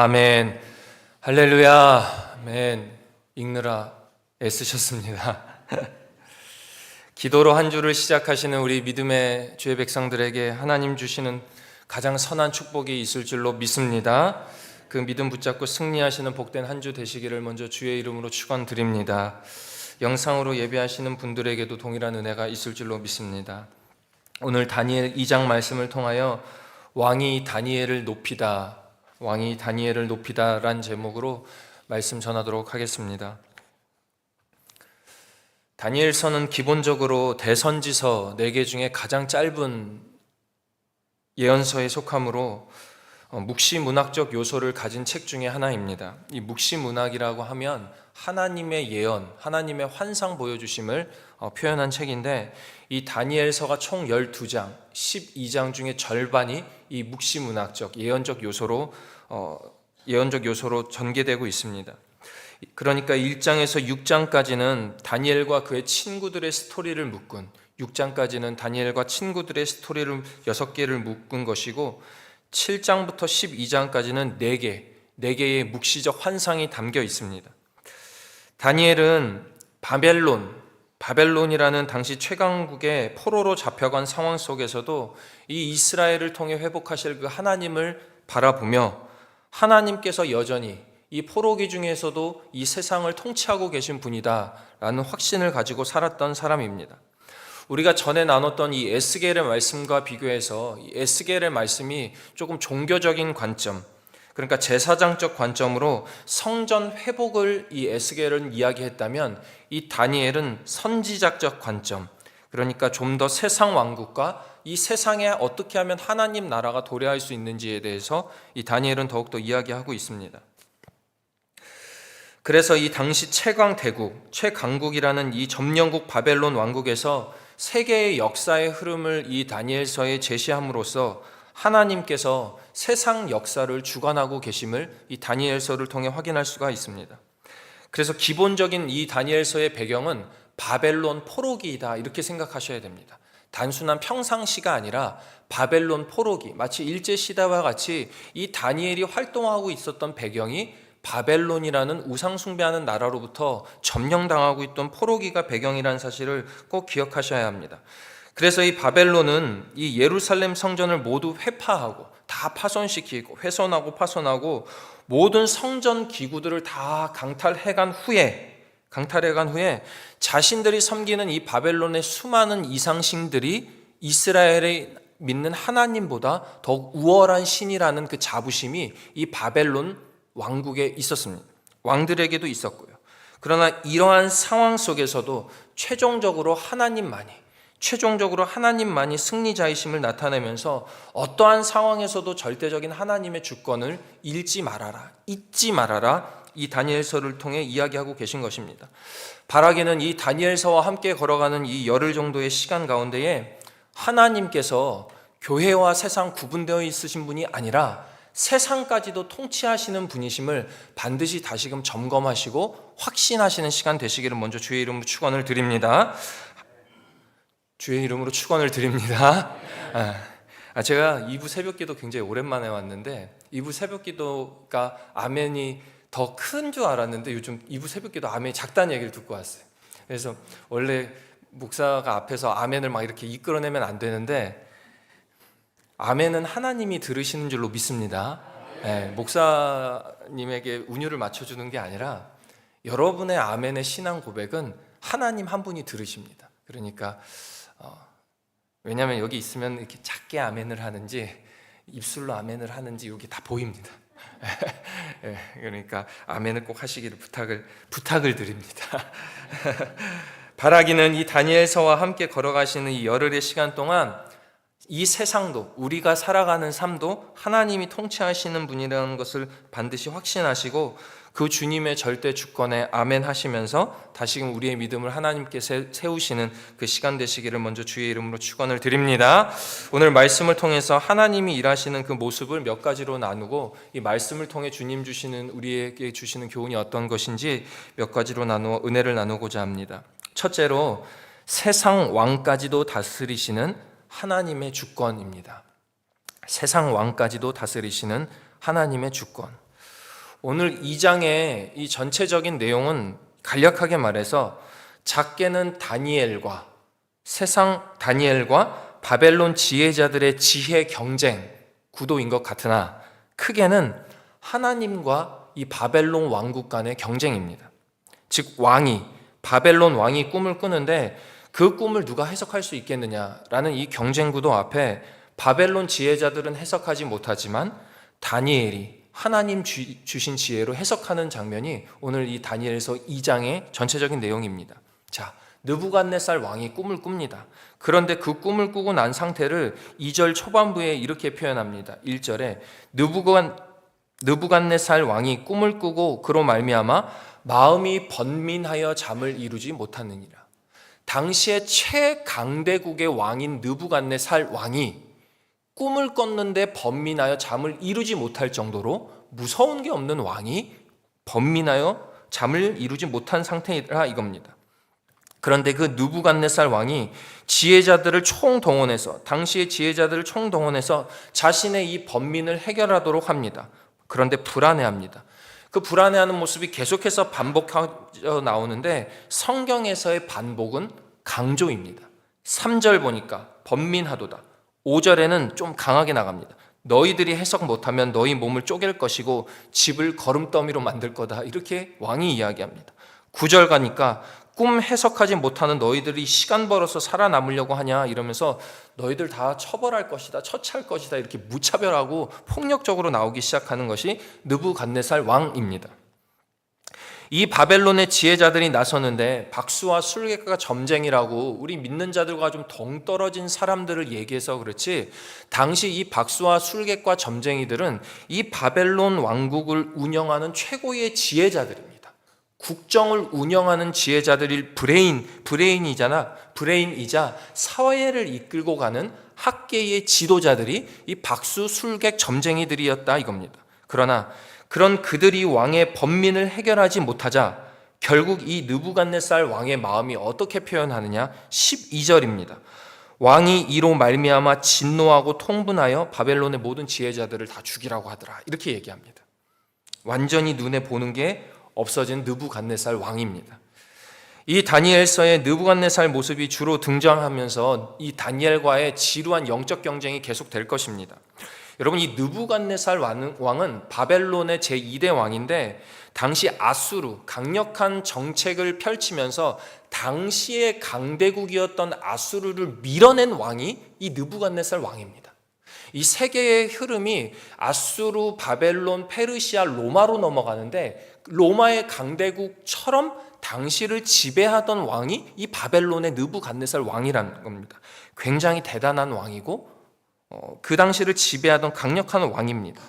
아멘. 할렐루야. 아멘. 읽느라 애쓰셨습니다. 기도로 한 주를 시작하시는 우리 믿음의 주의 백성들에게 하나님 주시는 가장 선한 축복이 있을 줄로 믿습니다. 그 믿음 붙잡고 승리하시는 복된 한 주 되시기를 먼저 주의 이름으로 축원드립니다. 영상으로 예배하시는 분들에게도 동일한 은혜가 있을 줄로 믿습니다. 오늘 다니엘 2장 말씀을 통하여 왕이 다니엘을 높이다, 왕이 다니엘을 높이다란 제목으로 말씀 전하도록 하겠습니다. 다니엘서는 기본적으로 대선지서 4개 중에 가장 짧은 예언서에 속하므로 묵시문학적 요소를 가진 책 중에 하나입니다. 이 묵시문학이라고 하면 하나님의 예언, 하나님의 환상 보여주심을 표현한 책인데, 이 다니엘서가 총 12장, 12장 중에 절반이 이 묵시문학적, 예언적 요소로 전개되고 있습니다. 그러니까 1장에서 6장까지는 다니엘과 그의 친구들의 스토리를 묶은, 6장까지는 다니엘과 친구들의 스토리를 6개를 묶은 것이고, 7장부터 12장까지는 4개의 묵시적 환상이 담겨 있습니다. 다니엘은 바벨론이라는 당시 최강국의 포로로 잡혀간 상황 속에서도 이 이스라엘을 통해 회복하실 그 하나님을 바라보며 하나님께서 여전히 이 포로기 중에서도 이 세상을 통치하고 계신 분이다라는 확신을 가지고 살았던 사람입니다. 우리가 전에 나눴던 이 에스겔의 말씀과 비교해서 이 에스겔의 말씀이 조금 종교적인 관점, 그러니까 제사장적 관점으로 성전 회복을 이 에스겔은 이야기했다면, 이 다니엘은 선지자적 관점, 그러니까 좀 더 세상 왕국과 이 세상에 어떻게 하면 하나님 나라가 도래할 수 있는지에 대해서 이 다니엘은 더욱더 이야기하고 있습니다. 그래서 이 당시 최강국이라는 이 점령국 바벨론 왕국에서 세계의 역사의 흐름을 이 다니엘서에 제시함으로써 하나님께서 세상 역사를 주관하고 계심을 이 다니엘서를 통해 확인할 수가 있습니다. 그래서 기본적인 이 다니엘서의 배경은 바벨론 포로기이다, 이렇게 생각하셔야 됩니다. 단순한 평상시가 아니라 바벨론 포로기, 마치 일제시대와 같이 이 다니엘이 활동하고 있었던 배경이 바벨론이라는 우상숭배하는 나라로부터 점령당하고 있던 포로기가 배경이라는 사실을 꼭 기억하셔야 합니다. 그래서 이 바벨론은 이 예루살렘 성전을 모두 회파하고 다 파손시키고 훼손하고 파손하고 모든 성전 기구들을 다 강탈해간 후에 자신들이 섬기는 이 바벨론의 수많은 이상신들이 이스라엘의 믿는 하나님보다 더욱 우월한 신이라는 그 자부심이 이 바벨론 왕국에 있었습니다. 왕들에게도 있었고요. 그러나 이러한 상황 속에서도 최종적으로 하나님만이 승리자이심을 나타내면서 어떠한 상황에서도 절대적인 하나님의 주권을 잊지 말아라, 이 다니엘서를 통해 이야기하고 계신 것입니다. 바라기는 이 다니엘서와 함께 걸어가는 이 열흘 정도의 시간 가운데에 하나님께서 교회와 세상 구분되어 있으신 분이 아니라 세상까지도 통치하시는 분이심을 반드시 다시금 점검하시고 확신하시는 시간 되시기를 먼저 주의 이름으로 축원을 드립니다. 제가 2부 새벽기도 굉장히 오랜만에 왔는데 2부 새벽기도가 아멘이 더 큰 줄 알았는데 요즘 2부 새벽기도 아멘이 작다는 얘기를 듣고 왔어요. 그래서 원래 목사가 앞에서 아멘을 막 이렇게 이끌어내면 안 되는데 아멘은 하나님이 들으시는 줄로 믿습니다. 목사님에게 운율을 맞춰주는 게 아니라 여러분의 아멘의 신앙 고백은 하나님 한 분이 들으십니다. 그러니까 왜냐하면 여기 있으면 이렇게 작게 아멘을 하는지 입술로 아멘을 하는지 여기 다 보입니다. 그러니까 아멘을 꼭 하시기를 부탁을 드립니다. 바라기는 이 다니엘서와 함께 걸어가시는 이 열흘의 시간 동안 이 세상도, 우리가 살아가는 삶도 하나님이 통치하시는 분이라는 것을 반드시 확신하시고 그 주님의 절대 주권에 아멘 하시면서 다시금 우리의 믿음을 하나님께 세우시는 그 시간 되시기를 먼저 주의 이름으로 축원을 드립니다. 오늘 말씀을 통해서 하나님이 일하시는 그 모습을 몇 가지로 나누고 이 말씀을 통해 주님 주시는, 우리에게 주시는 교훈이 어떤 것인지 몇 가지로 나누어 은혜를 나누고자 합니다. 첫째로 세상 왕까지도 다스리시는 하나님의 주권입니다. 세상 왕까지도 다스리시는 하나님의 주권. 오늘 2장의 이 전체적인 내용은 간략하게 말해서 작게는 다니엘과 바벨론 지혜자들의 지혜 경쟁 구도인 것 같으나 크게는 하나님과 이 바벨론 왕국 간의 경쟁입니다. 즉 바벨론 왕이 꿈을 꾸는데 그 꿈을 누가 해석할 수 있겠느냐라는 이 경쟁 구도 앞에 바벨론 지혜자들은 해석하지 못하지만 다니엘이 하나님 주신 지혜로 해석하는 장면이 오늘 이 다니엘서 2장의 전체적인 내용입니다. 자, 느부갓네살 왕이 꿈을 꿉니다. 그런데 그 꿈을 꾸고 난 상태를 2절 초반부에 이렇게 표현합니다. 1절에 느부갓네살 왕이 꿈을 꾸고 그로 말미암아 마음이 번민하여 잠을 이루지 못하느니라. 당시에 최강대국의 왕인 느부갓네살 왕이 꿈을 꿨는데 번민하여 잠을 이루지 못할 정도로 무서운 게 없는 왕이 번민하여 잠을 이루지 못한 상태이라 이겁니다. 그런데 그 느부갓네살 왕이 당시의 지혜자들을 총동원해서 자신의 이 번민을 해결하도록 합니다. 그런데 불안해합니다. 그 불안해하는 모습이 계속해서 반복하여 나오는데 성경에서의 반복은 강조입니다. 3절 보니까 번민하도다. 5절에는 좀 강하게 나갑니다. 너희들이 해석 못하면 너희 몸을 쪼갤 것이고 집을 거름더미로 만들 거다. 이렇게 왕이 이야기합니다. 9절 가니까 꿈 해석하지 못하는 너희들이 시간 벌어서 살아남으려고 하냐 이러면서 너희들 다 처벌할 것이다, 처치할 것이다 이렇게 무차별하고 폭력적으로 나오기 시작하는 것이 느부갓네살 왕입니다. 이 바벨론의 지혜자들이 나서는데 박수와 술객과 점쟁이라고 우리 믿는 자들과 좀 동떨어진 사람들을 얘기해서 그렇지 당시 이 박수와 술객과 점쟁이들은 이 바벨론 왕국을 운영하는 최고의 지혜자들입니다. 국정을 운영하는 지혜자들일 브레인이자 사회를 이끌고 가는 학계의 지도자들이 이 박수, 술객, 점쟁이들이었다 이겁니다. 그러나 그런 그들이 왕의 번민을 해결하지 못하자 결국 이 느부갓네살 왕의 마음이 어떻게 표현하느냐 12절입니다. 왕이 이로 말미암아 진노하고 통분하여 바벨론의 모든 지혜자들을 다 죽이라고 하더라 이렇게 얘기합니다. 완전히 눈에 보는 게 없어진 느부갓네살 왕입니다. 이 다니엘서의 느부갓네살 모습이 주로 등장하면서 이 다니엘과의 지루한 영적 경쟁이 계속될 것입니다. 여러분 이 느부갓네살 왕은 바벨론의 제2대 왕인데 당시 아수르 강력한 정책을 펼치면서 당시의 강대국이었던 아수르를 밀어낸 왕이 이 느부갓네살 왕입니다. 이 세계의 흐름이 아수르, 바벨론, 페르시아, 로마로 넘어가는데 로마의 강대국처럼 당시를 지배하던 왕이 이 바벨론의 느부갓네살 왕이라는 겁니다. 굉장히 대단한 왕이고 그 당시를 지배하던 강력한 왕입니다.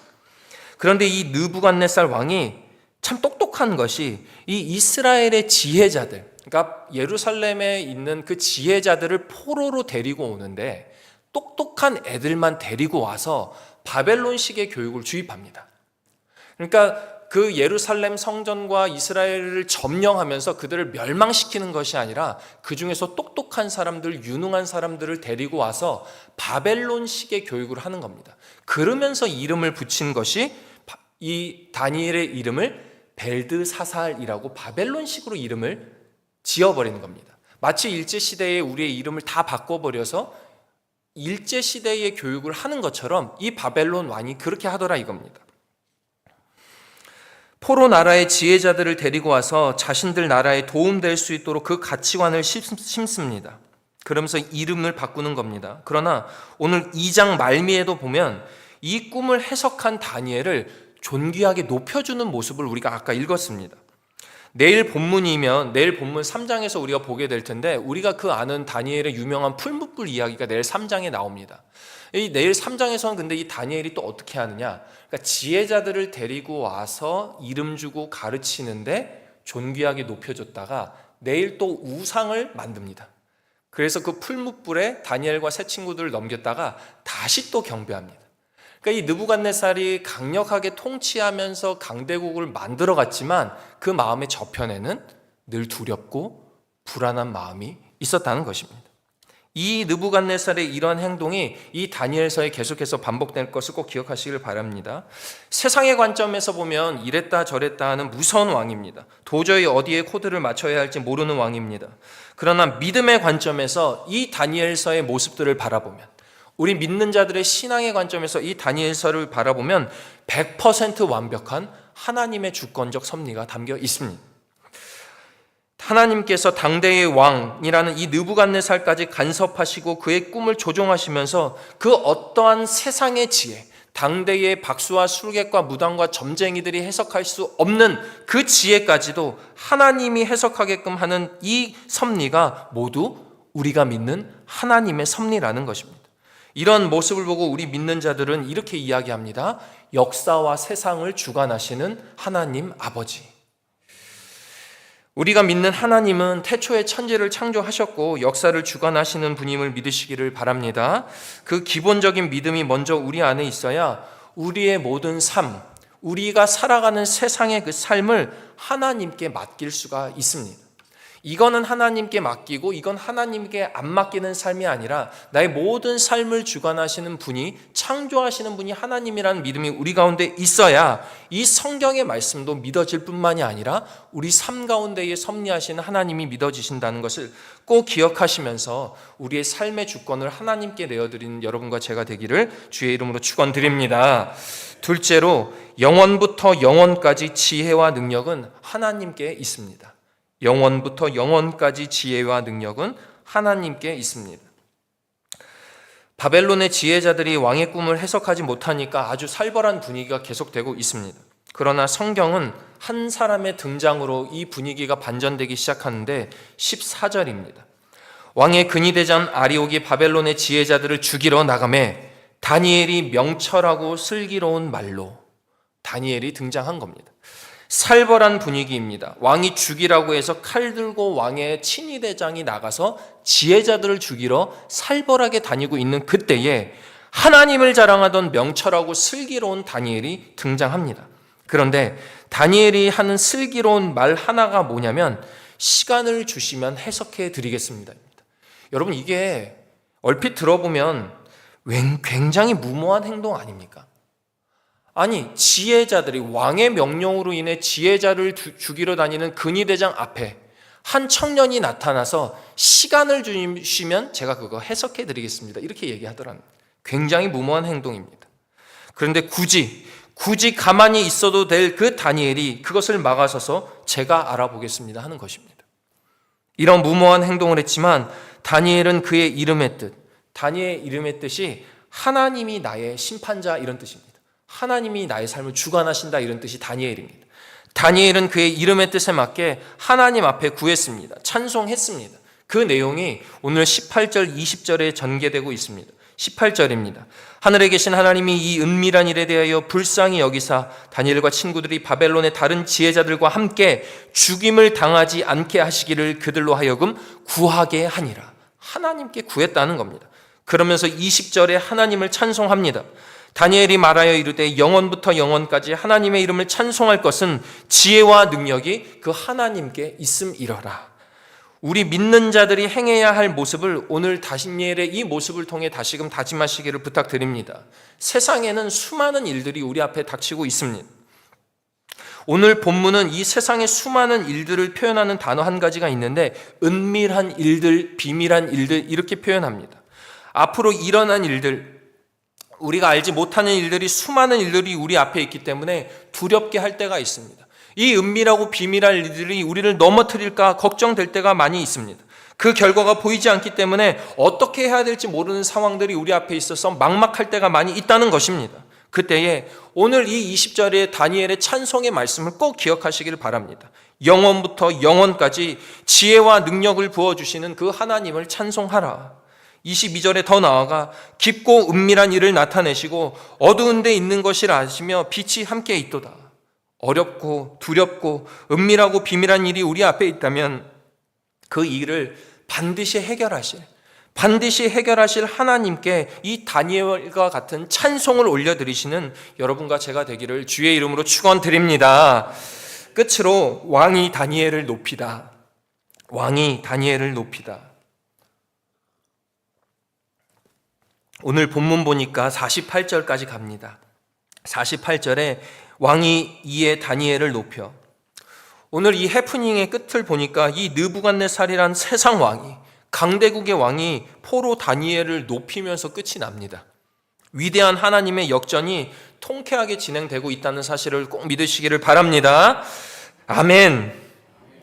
그런데 이 느부갓네살 왕이 참 똑똑한 것이 이 이스라엘의 지혜자들, 그러니까 예루살렘에 있는 그 지혜자들을 포로로 데리고 오는데 똑똑한 애들만 데리고 와서 바벨론식의 교육을 주입합니다. 그러니까 그 예루살렘 성전과 이스라엘을 점령하면서 그들을 멸망시키는 것이 아니라 그 중에서 똑똑한 사람들, 유능한 사람들을 데리고 와서 바벨론식의 교육을 하는 겁니다. 그러면서 이름을 붙인 것이 이 다니엘의 이름을 벨드사살이라고 바벨론식으로 이름을 지어버리는 겁니다. 마치 일제시대에 우리의 이름을 다 바꿔버려서 일제시대의 교육을 하는 것처럼 이 바벨론 왕이 그렇게 하더라 이겁니다. 포로 나라의 지혜자들을 데리고 와서 자신들 나라에 도움될 수 있도록 그 가치관을 심습니다. 그러면서 이름을 바꾸는 겁니다. 그러나 오늘 2장 말미에도 보면 이 꿈을 해석한 다니엘을 존귀하게 높여주는 모습을 우리가 아까 읽었습니다. 내일 본문 3장에서 우리가 보게 될 텐데 우리가 그 아는 다니엘의 유명한 풀무불 이야기가 내일 3장에 나옵니다. 이 내일 3장에서는 근데 이 다니엘이 또 어떻게 하느냐? 그러니까 지혜자들을 데리고 와서 이름 주고 가르치는데 존귀하게 높여줬다가 내일 또 우상을 만듭니다. 그래서 그 풀무불에 다니엘과 세 친구들을 넘겼다가 다시 또 경배합니다. 그러니까 이 느부갓네살이 강력하게 통치하면서 강대국을 만들어갔지만 그 마음의 저편에는 늘 두렵고 불안한 마음이 있었다는 것입니다. 이 느부갓네살의 이러한 행동이 이 다니엘서에 계속해서 반복될 것을 꼭 기억하시길 바랍니다. 세상의 관점에서 보면 이랬다 저랬다 하는 무서운 왕입니다. 도저히 어디에 코드를 맞춰야 할지 모르는 왕입니다. 그러나 믿음의 관점에서 이 다니엘서의 모습들을 바라보면, 우리 믿는 자들의 신앙의 관점에서 이 다니엘서를 바라보면 100% 완벽한 하나님의 주권적 섭리가 담겨 있습니다. 하나님께서 당대의 왕이라는 이 느부갓네살까지 간섭하시고 그의 꿈을 조종하시면서 그 어떠한 세상의 지혜, 당대의 박수와 술객과 무당과 점쟁이들이 해석할 수 없는 그 지혜까지도 하나님이 해석하게끔 하는 이 섭리가 모두 우리가 믿는 하나님의 섭리라는 것입니다. 이런 모습을 보고 우리 믿는 자들은 이렇게 이야기합니다. 역사와 세상을 주관하시는 하나님 아버지. 우리가 믿는 하나님은 태초에 천지를 창조하셨고 역사를 주관하시는 분임을 믿으시기를 바랍니다. 그 기본적인 믿음이 먼저 우리 안에 있어야 우리의 모든 삶, 우리가 살아가는 세상의 그 삶을 하나님께 맡길 수가 있습니다. 이거는 하나님께 맡기고 이건 하나님께 안 맡기는 삶이 아니라 나의 모든 삶을 주관하시는 분이, 창조하시는 분이 하나님이라는 믿음이 우리 가운데 있어야 이 성경의 말씀도 믿어질 뿐만이 아니라 우리 삶 가운데에 섭리하시는 하나님이 믿어지신다는 것을 꼭 기억하시면서 우리의 삶의 주권을 하나님께 내어드리는 여러분과 제가 되기를 주의 이름으로 축원드립니다. 둘째로, 영원부터 영원까지 지혜와 능력은 하나님께 있습니다. 영원부터 영원까지 지혜와 능력은 하나님께 있습니다. 바벨론의 지혜자들이 왕의 꿈을 해석하지 못하니까 아주 살벌한 분위기가 계속되고 있습니다. 그러나 성경은 한 사람의 등장으로 이 분위기가 반전되기 시작하는데 14절입니다. 왕의 근위대장 아리옥이 바벨론의 지혜자들을 죽이러 나가매 다니엘이 명철하고 슬기로운 말로, 다니엘이 등장한 겁니다. 살벌한 분위기입니다. 왕이 죽이라고 해서 칼 들고 왕의 친위대장이 나가서 지혜자들을 죽이러 살벌하게 다니고 있는 그때에 하나님을 자랑하던 명철하고 슬기로운 다니엘이 등장합니다. 그런데 다니엘이 하는 슬기로운 말 하나가 뭐냐면 시간을 주시면 해석해 드리겠습니다. 여러분, 이게 얼핏 들어보면 굉장히 무모한 행동 아닙니까? 아니, 지혜자들이 왕의 명령으로 인해 지혜자를 죽이러 다니는 근위대장 앞에 한 청년이 나타나서 시간을 주시면 제가 그거 해석해 드리겠습니다, 이렇게 얘기하더랍니다. 굉장히 무모한 행동입니다. 그런데 굳이 가만히 있어도 될 그 다니엘이 그것을 막아서서 제가 알아보겠습니다 하는 것입니다. 이런 무모한 행동을 했지만 다니엘은 그의 이름의 뜻, 다니엘의 이름의 뜻이 하나님이 나의 심판자, 이런 뜻입니다. 하나님이 나의 삶을 주관하신다, 이런 뜻이 다니엘입니다. 다니엘은 그의 이름의 뜻에 맞게 하나님 앞에 구했습니다. 찬송했습니다. 그 내용이 오늘 18절, 20절에 전개되고 있습니다. 18절입니다. 하늘에 계신 하나님이 이 은밀한 일에 대하여 불쌍히 여기사 다니엘과 친구들이 바벨론의 다른 지혜자들과 함께 죽임을 당하지 않게 하시기를 그들로 하여금 구하게 하니라. 하나님께 구했다는 겁니다. 그러면서 20절에 하나님을 찬송합니다. 다니엘이 말하여 이르되 영원부터 영원까지 하나님의 이름을 찬송할 것은 지혜와 능력이 그 하나님께 있음이러라. 우리 믿는 자들이 행해야 할 모습을 오늘 다니엘의 이 모습을 통해 다시금 다짐하시기를 부탁드립니다. 세상에는 수많은 일들이 우리 앞에 닥치고 있습니다. 오늘 본문은 이 세상의 수많은 일들을 표현하는 단어 한 가지가 있는데 은밀한 일들, 비밀한 일들, 이렇게 표현합니다. 앞으로 일어난 일들, 우리가 알지 못하는 일들이, 수많은 일들이 우리 앞에 있기 때문에 두렵게 할 때가 있습니다. 이 은밀하고 비밀한 일들이 우리를 넘어뜨릴까 걱정될 때가 많이 있습니다. 그 결과가 보이지 않기 때문에 어떻게 해야 될지 모르는 상황들이 우리 앞에 있어서 막막할 때가 많이 있다는 것입니다. 그때에 오늘 이 20절의 다니엘의 찬송의 말씀을 꼭 기억하시기를 바랍니다. 영원부터 영원까지 지혜와 능력을 부어주시는 그 하나님을 찬송하라. 22절에 더 나아가 깊고 은밀한 일을 나타내시고 어두운 데 있는 것을 아시며 빛이 함께 있도다. 어렵고 두렵고 은밀하고 비밀한 일이 우리 앞에 있다면 그 일을 반드시 해결하실 하나님께 이 다니엘과 같은 찬송을 올려드리시는 여러분과 제가 되기를 주의 이름으로 축원드립니다. 끝으로 왕이 다니엘을 높이다. 왕이 다니엘을 높이다. 오늘 본문 보니까 48절까지 갑니다. 48절에 왕이 이에 다니엘을 높여, 오늘 이 해프닝의 끝을 보니까 이 느부갓네살이란 세상 왕이, 강대국의 왕이 포로 다니엘을 높이면서 끝이 납니다. 위대한 하나님의 역전이 통쾌하게 진행되고 있다는 사실을 꼭 믿으시기를 바랍니다. 아멘.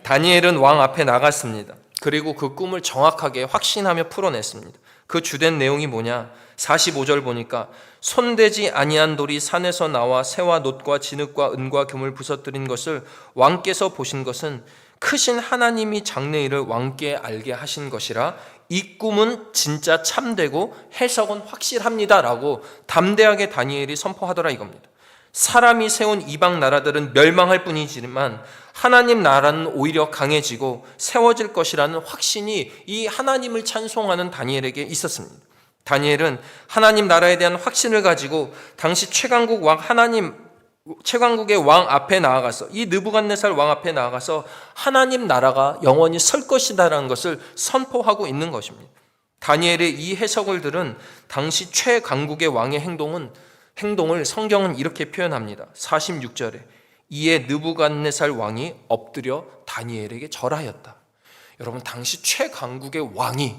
다니엘은 왕 앞에 나갔습니다. 그리고 그 꿈을 정확하게 확신하며 풀어냈습니다. 그 주된 내용이 뭐냐? 45절 보니까 손대지 아니한 돌이 산에서 나와 새와 놋과 진흙과 은과 금을 부서뜨린 것을 왕께서 보신 것은 크신 하나님이 장래일을 왕께 알게 하신 것이라 이 꿈은 진짜 참되고 해석은 확실합니다 라고 담대하게 다니엘이 선포하더라 이겁니다. 사람이 세운 이방 나라들은 멸망할 뿐이지만 하나님 나라는 오히려 강해지고 세워질 것이라는 확신이 이 하나님을 찬송하는 다니엘에게 있었습니다. 다니엘은 하나님 나라에 대한 확신을 가지고 당시 최강국의 왕 앞에 나아가서, 이 느부갓네살 왕 앞에 나아가서 하나님 나라가 영원히 설 것이다라는 것을 선포하고 있는 것입니다. 다니엘의 이 해석을 들은 당시 최강국의 왕의 행동을 성경은 이렇게 표현합니다. 46절에 이에 느부갓네살 왕이 엎드려 다니엘에게 절하였다. 여러분, 당시 최강국의 왕이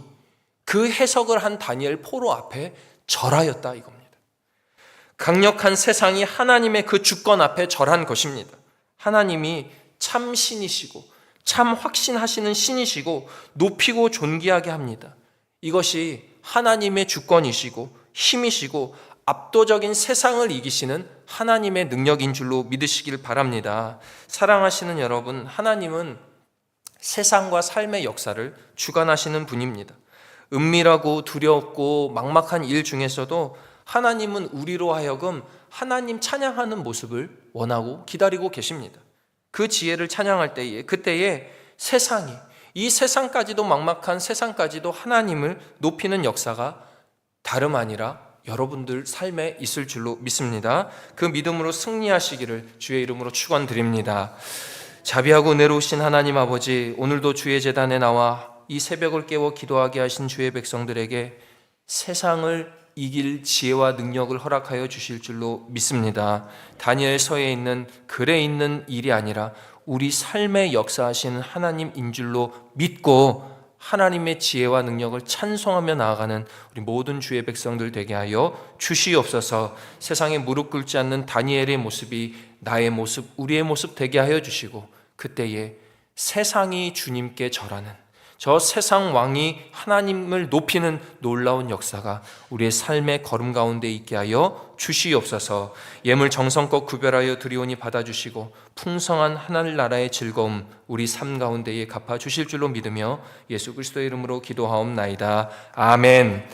그 해석을 한 다니엘 포로 앞에 절하였다 이겁니다. 강력한 세상이 하나님의 그 주권 앞에 절한 것입니다. 하나님이 참 신이시고 참 확신하시는 신이시고 높이고 존귀하게 합니다. 이것이 하나님의 주권이시고 힘이시고 압도적인 세상을 이기시는 하나님의 능력인 줄로 믿으시길 바랍니다. 사랑하시는 여러분, 하나님은 세상과 삶의 역사를 주관하시는 분입니다. 은밀하고 두렵고 막막한 일 중에서도 하나님은 우리로 하여금 하나님 찬양하는 모습을 원하고 기다리고 계십니다. 그 지혜를 찬양할 때에, 그때에 세상이, 이 세상까지도 막막한 세상까지도 하나님을 높이는 역사가 다름 아니라 여러분들 삶에 있을 줄로 믿습니다. 그 믿음으로 승리하시기를 주의 이름으로 축원드립니다. 자비하고 은혜로우신 하나님 아버지, 오늘도 주의 제단에 나와 이 새벽을 깨워 기도하게 하신 주의 백성들에게 세상을 이길 지혜와 능력을 허락하여 주실 줄로 믿습니다. 다니엘서에 있는 글에 있는 일이 아니라 우리 삶에 역사하시는 하나님인 줄로 믿고 하나님의 지혜와 능력을 찬송하며 나아가는 우리 모든 주의 백성들 되게 하여 주시옵소서. 세상에 무릎 꿇지 않는 다니엘의 모습이 나의 모습, 우리의 모습 되게 하여 주시고, 그때에 세상이 주님께 절하는, 저 세상 왕이 하나님을 높이는 놀라운 역사가 우리의 삶의 걸음 가운데 있게 하여 주시옵소서. 예물 정성껏 구별하여 드리오니 받아주시고 풍성한 하늘나라의 즐거움 우리 삶 가운데에 갚아주실 줄로 믿으며 예수 그리스도의 이름으로 기도하옵나이다. 아멘.